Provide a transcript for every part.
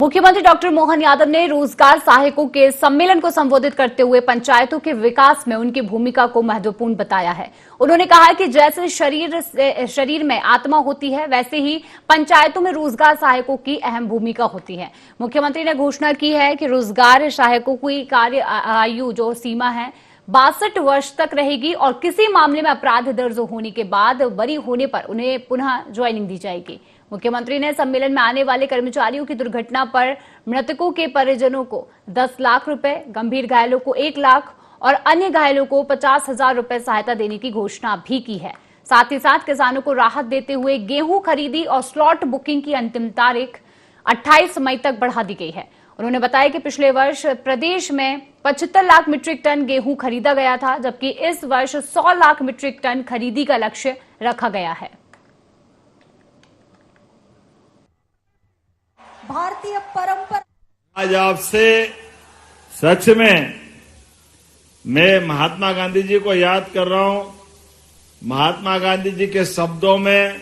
मुख्यमंत्री डॉक्टर मोहन यादव ने रोजगार सहायकों के सम्मेलन को संबोधित करते हुए पंचायतों के विकास में उनकी भूमिका को महत्वपूर्ण बताया है। उन्होंने कहा कि जैसे शरीर में आत्मा होती है, वैसे ही पंचायतों में रोजगार सहायकों की अहम भूमिका होती है। मुख्यमंत्री ने घोषणा की है कि रोजगार सहायकों की कार्य आयु जो सीमा है 62 वर्ष तक रहेगी और किसी मामले में अपराध दर्ज होने के बाद बरी होने पर उन्हें पुनः ज्वाइनिंग दी जाएगी। मुख्यमंत्री ने सम्मेलन में आने वाले कर्मचारियों की दुर्घटना पर मृतकों के परिजनों को 10 लाख रुपए, गंभीर घायलों को 1 लाख और अन्य घायलों को 50,000 रुपए सहायता देने की घोषणा भी की है। साथ ही साथ किसानों को राहत देते हुए गेहूं खरीदी और स्लॉट बुकिंग की अंतिम तारीख 28 मई तक बढ़ा दी गई है। उन्होंने बताया कि पिछले वर्ष प्रदेश में 75 लाख मीट्रिक टन गेहूं खरीदा गया था, जबकि इस वर्ष 100 लाख मीट्रिक टन खरीदी का लक्ष्य रखा गया है। भारतीय परंपरा। आज आपसे सच में मैं महात्मा गांधी जी को याद कर रहा हूं। महात्मा गांधी जी के शब्दों में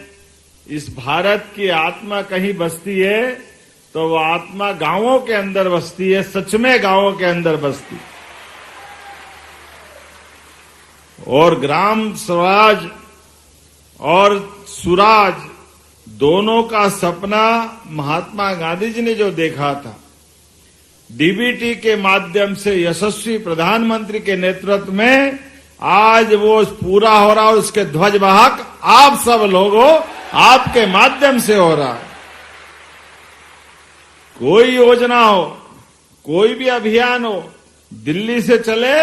इस भारत की आत्मा कहीं बसती है तो वो आत्मा गांवों के अंदर बसती है, सच में गांवों के अंदर बसती। और ग्राम स्वराज और सुराज दोनों का सपना महात्मा गांधी जी ने जो देखा था, डीबीटी के माध्यम से यशस्वी प्रधानमंत्री के नेतृत्व में आज वो पूरा हो रहा और उसके ध्वजवाहक आप सब लोगों, आपके माध्यम से हो रहा है। कोई योजना हो, कोई भी अभियान हो, दिल्ली से चले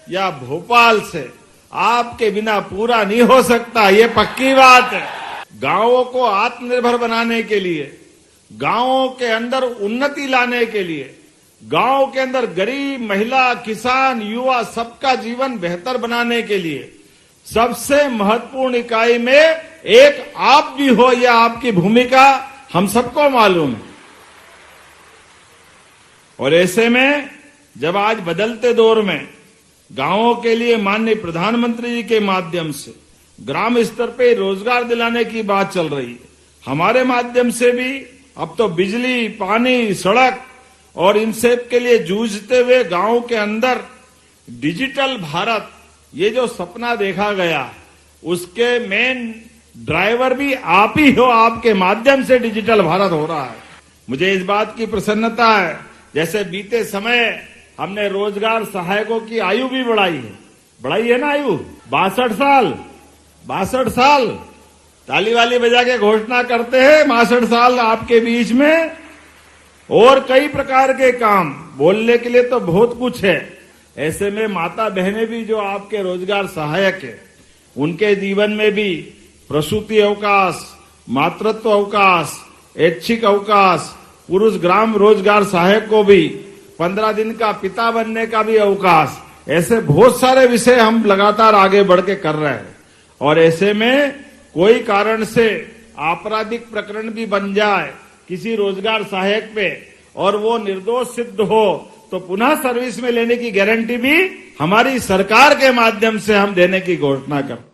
या भोपाल से, आपके बिना पूरा नहीं हो सकता, ये पक्की बात है। गांवों को आत्मनिर्भर बनाने के लिए, गांवों के अंदर उन्नति लाने के लिए, गांव के अंदर गरीब, महिला, किसान, युवा सबका जीवन बेहतर बनाने के लिए सबसे महत्वपूर्ण इकाई में एक आप भी हो, यह आपकी भूमिका हम सबको मालूम है। और ऐसे में जब आज बदलते दौर में गांवों के लिए माननीय प्रधानमंत्री जी के माध्यम से ग्राम स्तर पे रोजगार दिलाने की बात चल रही है, हमारे माध्यम से भी अब तो बिजली, पानी, सड़क और इन सब के लिए जूझते हुए गांव के अंदर डिजिटल भारत, ये जो सपना देखा गया, उसके मेन ड्राइवर भी आप ही हो। आपके माध्यम से डिजिटल भारत हो रहा है। मुझे इस बात की प्रसन्नता है, जैसे बीते समय हमने रोजगार सहायकों की आयु भी बढ़ाई है ना, आयु 62 साल ताली वाली बजा के घोषणा करते हैं, 62 साल आपके बीच में। और कई प्रकार के काम बोलने के लिए तो बहुत कुछ है। ऐसे में माता बहनें भी जो आपके रोजगार सहायक है, उनके जीवन में भी प्रसूति अवकाश, मातृत्व अवकाश, ऐच्छिक अवकाश, पुरुष ग्राम रोजगार सहायक को भी 15 दिन का पिता बनने का भी अवकाश, ऐसे बहुत सारे विषय हम लगातार आगे बढ़ के कर रहे हैं। और ऐसे में कोई कारण से आपराधिक प्रकरण भी बन जाए किसी रोजगार सहायक पे और वो निर्दोष सिद्ध हो तो पुनः सर्विस में लेने की गारंटी भी हमारी सरकार के माध्यम से हम देने की घोषणा करते हैं।